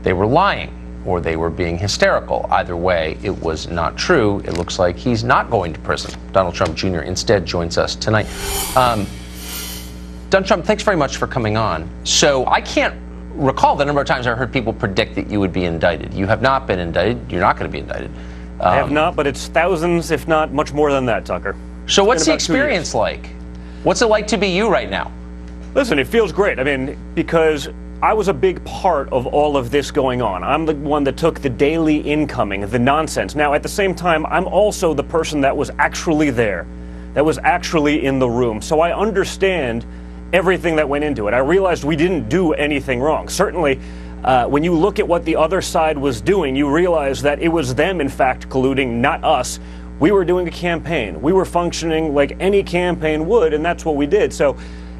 they were lying or they were being hysterical. Either way, it was not true. It looks like he's not going to prison. Donald Trump Jr. instead joins us tonight. Donald Trump, thanks very much for coming on. So I can't recall the number of times I heard people predict that you would be indicted. You have not been indicted. You're not going to be indicted. I have not, but it's thousands, if not much more than that, Tucker. So what's the experience like? What's it like to be you right now? Listen, it feels great. I mean, because I was a big part of all of this going on. I'm the one that took the daily incoming, the nonsense. Now, at the same time, I'm also the person that was actually there, that was actually in the room. So I understand everything that went into it. I realized we didn't do anything wrong. Certainly, when you look at what the other side was doing, you realize that it was them, in fact, colluding, not us. We were doing a campaign. We were functioning like any campaign would, and that's what we did. So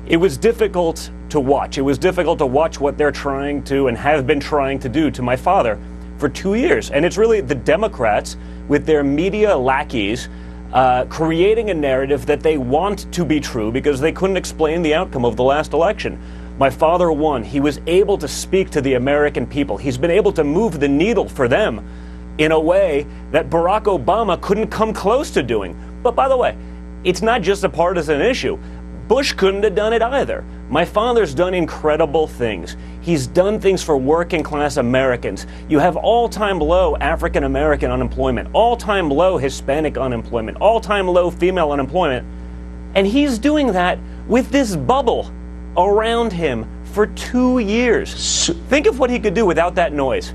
it was difficult to watch. It was difficult to watch what they're trying to and have been trying to do to my father for 2 years. And it's really the Democrats with their media lackeys creating a narrative that they want to be true because they couldn't explain the outcome of the last election. My father won. He was able to speak to the American people. He's been able to move the needle for them in a way that Barack Obama couldn't come close to doing. But by the way, it's not just a partisan issue. Bush couldn't have done it either. My father's done incredible things. He's done things for working class Americans. You have all-time low African American unemployment, all-time low Hispanic unemployment, all-time low female unemployment. And he's doing that with this bubble around him for 2 years. Think of what he could do without that noise.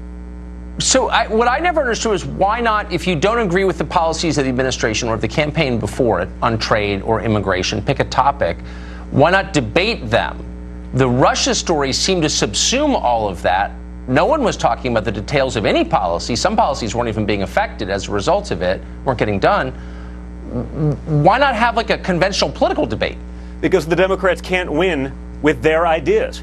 So what I never understood is why not, if you don't agree with the policies of the administration or of the campaign before it on trade or immigration, pick a topic, why not debate them? The Russia stories seem to subsume all of that. No one was talking about the details of any policy. Some policies weren't even being affected as a result of it, weren't getting done. Why not have like a conventional political debate? Because the Democrats can't win with their ideas.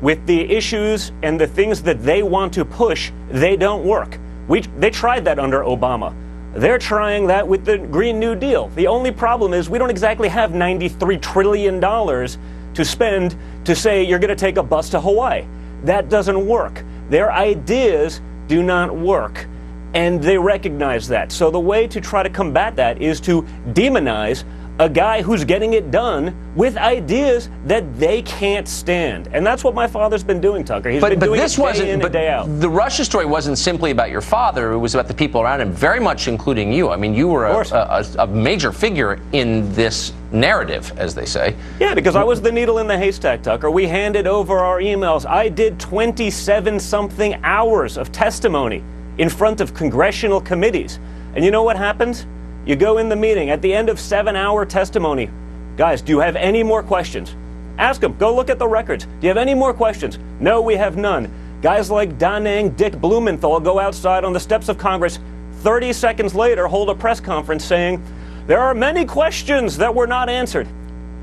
With the issues and the things that they want to push, they don't work. They tried that under Obama. They're trying that with the Green New Deal. The only problem is we don't exactly have $93 trillion to spend to say you're going to take a bus to Hawaii. That doesn't work. Their ideas do not work, and they recognize that. So the way to try to combat that is to demonize a guy who's getting it done with ideas that they can't stand. And that's what my father's been doing, Tucker. He's been doing it day in and day out. The Russia story wasn't simply about your father. It was about the people around him, very much including you. I mean, you were a major figure in this narrative, as they say. Yeah, because I was the needle in the haystack, Tucker. We handed over our emails. I did 27-something hours of testimony in front of congressional committees. And you know what happens? You go in the meeting at the end of 7-hour testimony. Guys, do you have any more questions? Ask them. Go look at the records. Do you have any more questions? No, we have none. Guys like Da Nang, Dick Blumenthal go outside on the steps of Congress 30 seconds later, hold a press conference saying, there are many questions that were not answered.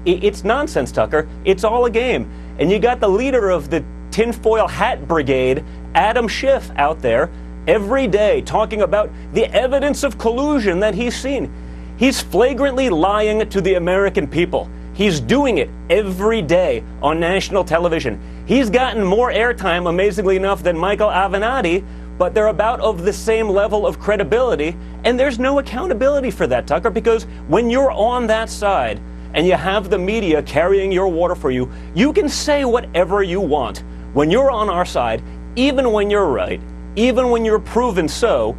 It's nonsense, Tucker. It's all a game. And you got the leader of the tinfoil hat brigade, Adam Schiff, out there every day talking about the evidence of collusion that he's seen. He's flagrantly lying to the American people. He's doing it every day on national television. He's gotten more airtime, amazingly enough, than Michael Avenatti, but they're about of the same level of credibility, and there's no accountability for that, Tucker, because when you're on that side and you have the media carrying your water for you, you can say whatever you want. When you're on our side, even when you're right, even when you're proven so,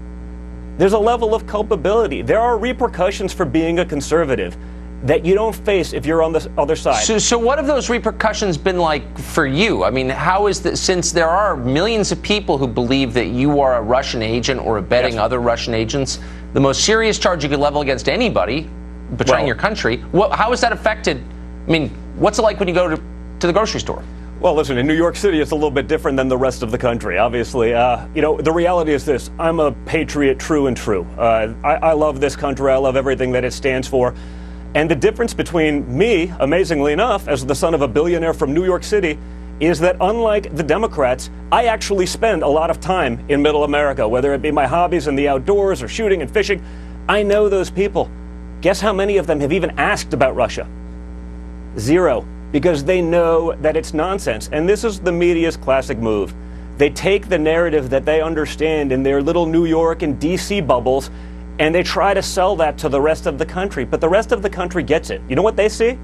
there's a level of culpability. There are repercussions for being a conservative that you don't face if you're on the other side. So what have those repercussions been like for you? I mean, how is that, since there are millions of people who believe that you are a Russian agent or abetting other Russian agents, the most serious charge you could level against anybody betraying your country, how has that affected, I mean, what's it like when you go to the grocery store? Well, listen, in New York City, it's a little bit different than the rest of the country, obviously. You know, the reality is this. I'm a patriot, true and true. I love this country. I love everything that it stands for. And the difference between me, amazingly enough, as the son of a billionaire from New York City, is that unlike the Democrats, I actually spend a lot of time in Middle America, whether it be my hobbies in the outdoors or shooting and fishing. I know those people. Guess how many of them have even asked about Russia? Zero. Because they know that it's nonsense. And this is the media's classic move. They take the narrative that they understand in their little New York and D.C. bubbles, and they try to sell that to the rest of the country. But the rest of the country gets it. You know what they see?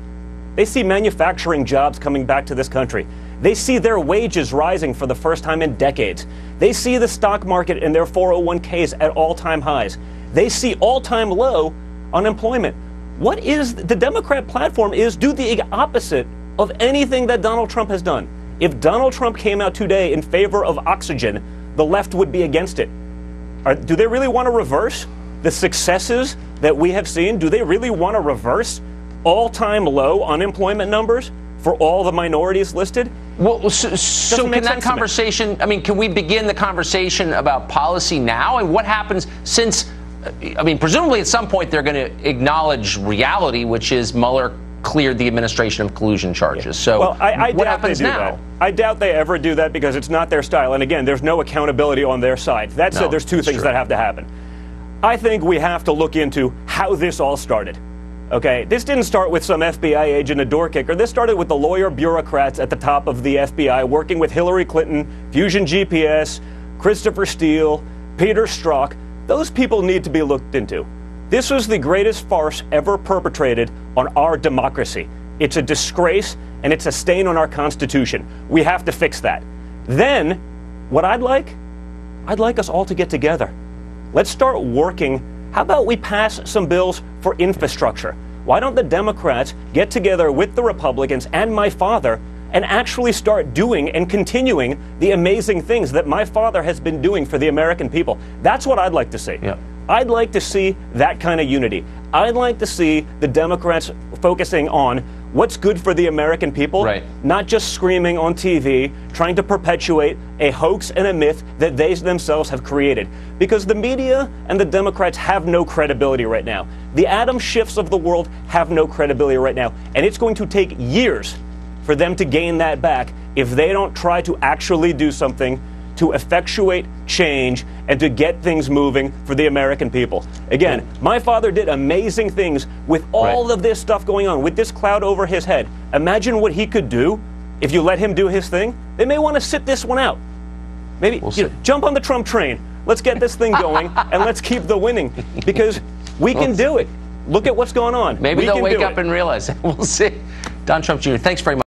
They see manufacturing jobs coming back to this country. They see their wages rising for the first time in decades. They see the stock market and their 401ks at all-time highs. They see all-time low unemployment. What is the Democrat platform is do the opposite of anything that Donald Trump has done. If Donald Trump came out today in favor of oxygen, the left would be against it. Do they really want to reverse the successes that we have seen? Do they really want to reverse all-time low unemployment numbers for all the minorities listed? Well, so can that conversation, I mean, can we begin the conversation about policy now? And what happens since, I mean, presumably at some point they're going to acknowledge reality, which is Mueller cleared the administration of collusion charges. So well, I what doubt happens they do now? That. I doubt they ever do that because it's not their style. And again, there's no accountability on their side. That said, there's two things that have to happen. I think we have to look into how this all started. Okay, this didn't start with some FBI agent, a door kicker. This started with the lawyer bureaucrats at the top of the FBI working with Hillary Clinton, Fusion GPS, Christopher Steele, Peter Strzok. Those people need to be looked into. This was the greatest farce ever perpetrated on our democracy. It's a disgrace, and it's a stain on our Constitution. We have to fix that. Then, what I'd like us all to get together. Let's start working. How about we pass some bills for infrastructure? Why don't the Democrats get together with the Republicans and my father and actually start doing and continuing the amazing things that my father has been doing for the American people? That's what I'd like to see. Yeah. I'd like to see that kind of unity. I'd like to see the Democrats focusing on what's good for the American people, right, not just screaming on TV, trying to perpetuate a hoax and a myth that they themselves have created. Because the media and the Democrats have no credibility right now. The Adam Schiffs of the world have no credibility right now. And it's going to take years for them to gain that back if they don't try to actually do something to effectuate change and to get things moving for the American people. Again, my father did amazing things with all of this stuff going on, with this cloud over his head. Imagine what he could do if you let him do his thing. They may want to sit this one out. Maybe jump on the Trump train. Let's get this thing going and let's keep the winning because we can do it. Look at what's going on. Maybe they'll wake up and realize it. We'll see. Don Trump Jr., thanks very much.